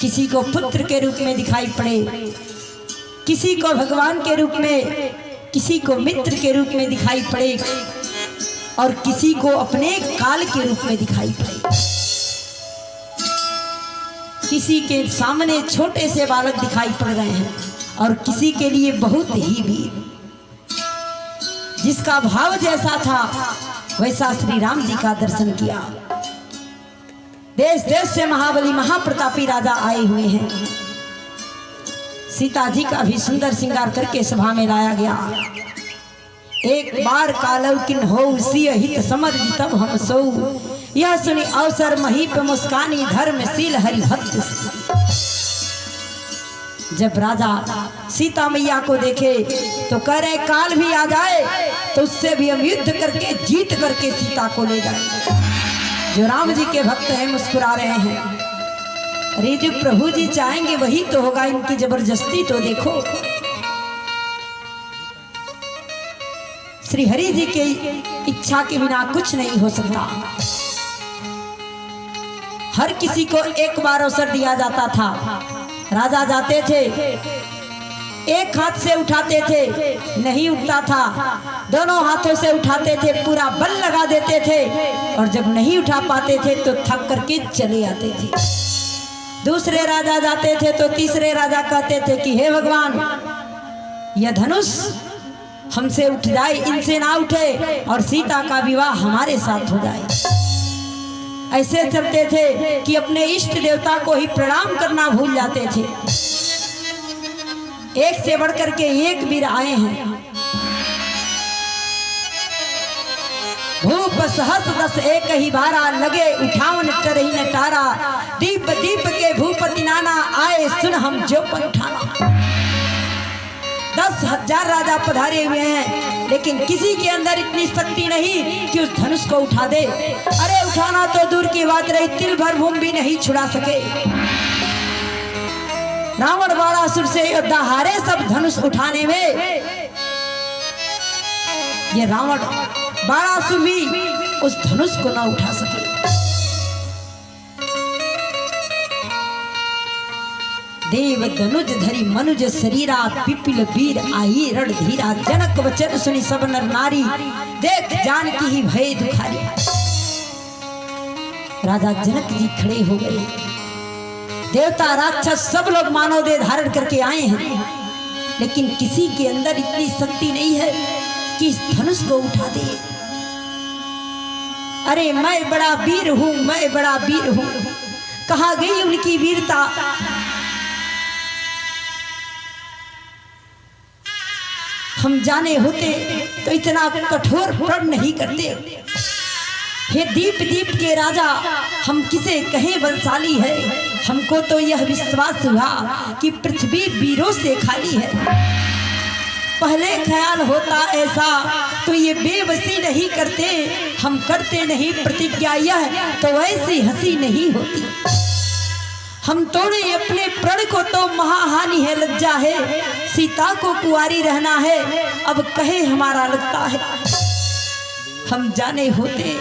किसी को पुत्र के रूप में दिखाई पड़े, किसी को भगवान के रूप में, किसी को मित्र के रूप में दिखाई पड़े और किसी को अपने काल के रूप में दिखाई पड़े। किसी के सामने छोटे से बालक दिखाई पड़ रहे हैं और किसी के लिए बहुत ही वीर। जिसका भाव जैसा था वैसा श्री राम जी का दर्शन किया। देश देश से महाबली महाप्रतापी राजा आए हुए हैं। सीता जी का भी सुंदर श्रृंगार करके सभा में लाया गया। एक बार कालौकिन हो सिय हित समर तब हम सो, यह सुनी अवसर महीप मुस्कानी धर्मशील हरिभक्त। जब राजा सीता मैया को देखे तो कह रहे काल भी आ जाए तो उससे भी हम युद्ध करके जीत करके सीता को ले जाएंगे। जो राम जी के भक्त हैं मुस्कुरा रहे हैं। अरे जो प्रभु जी चाहेंगे वही तो होगा, इनकी जबरदस्ती तो देखो। श्री हरि जी की इच्छा के बिना कुछ नहीं हो सकता। हर किसी को एक बार अवसर दिया जाता था। राजा जाते थे, एक हाथ से उठाते थे, नहीं उठता था, दोनों हाथों से उठाते थे, पूरा बल लगा देते थे और जब नहीं उठा पाते थे तो थक करके चले आते थे। दूसरे राजा जाते थे तो तीसरे राजा कहते थे कि हे भगवान, यह धनुष हमसे उठ जाए, इनसे ना उठे और सीता का विवाह हमारे साथ हो जाए। ऐसे चलते थे कि अपने इष्ट देवता को ही प्रणाम करना भूल जाते थे। एक से बढ़कर के एक वीर आए हैं। भूप सहस दस एक ही भारा, लगे उठावन करही नटारा। दीप दीप के भूपति नाना, आए सुन हम जो पर उठाना। 10,000 राजा पधारे हुए हैं लेकिन किसी के अंदर इतनी शक्ति नहीं कि उस धनुष को उठा दे। अरे उठाना तो दूर की बात रही, तिल भर भूमि भी नहीं छुड़ा सके। रावण बाणासुर से योद्धा हारे सब धनुष उठाने में। ये रावण बाणासुर भी उस धनुष को ना उठा सके। देव धनुज धरी मनुज शरीरा, पिपिल वीर आई रण धीरा। जनक वचन सुनी सब नर नारी, देख जान की ही भय दुखारी। राजा जनक जी खड़े हो गए। देवता राक्षस सब लोग मानव देह धारण करके आए हैं लेकिन किसी के अंदर इतनी शक्ति नहीं है कि इस धनुष को उठा दे। अरे मैं बड़ा वीर हूं, मैं बड़ा वीर हूं, कहां गई उनकी वीरता। हम जाने होते तो इतना कठोर प्रण नहीं करते। हे दीप दीप के राजा, हम किसे कहें बलशाली है। हमको तो यह विश्वास हुआ कि पृथ्वी वीरों से खाली है। पहले ख्याल होता ऐसा तो ये बेबसी नहीं करते। हम करते नहीं प्रतिज्ञा यह तो ऐसी हंसी नहीं होती। हम तोड़े अपने प्रण को तो महाहानि है, लज्जा है। सीता को कुंवारी रहना है, अब कहे हमारा लगता है। हम जाने होते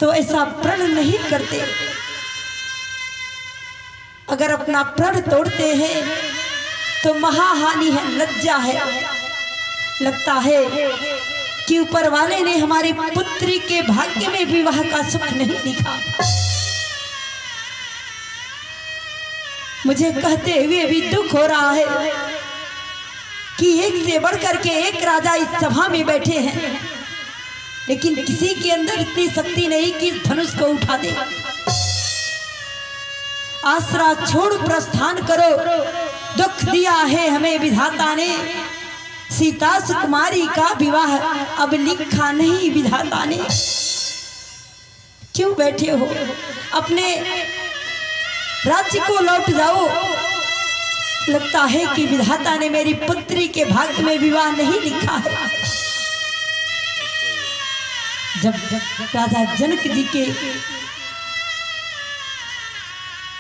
तो ऐसा प्रण नहीं करते। अगर अपना प्रण तोड़ते हैं तो महाहानि है, लज्जा है। लगता है कि ऊपर वाले ने हमारी पुत्री के भाग्य में विवाह का सुख नहीं लिखा। मुझे कहते हुए भी दुख हो रहा है कि एक से बढ़कर के एक राजा इस सभा में बैठे हैं लेकिन किसी के अंदर इतनी शक्ति नहीं कि धनुष को उठा दे। आसरा छोड़ प्रस्थान करो, दुख दिया है हमें विधाता ने। सीता सुकुमारी का विवाह अब लिखा नहीं विधाता ने। क्यों बैठे हो, अपने राज्य को लौट जाओ। लगता है कि विधाता ने मेरी पुत्री के भाग्य में विवाह नहीं लिखा है। जब राजा जनक जी के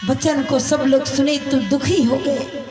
वचन को सब लोग सुने तो दुखी हो गए।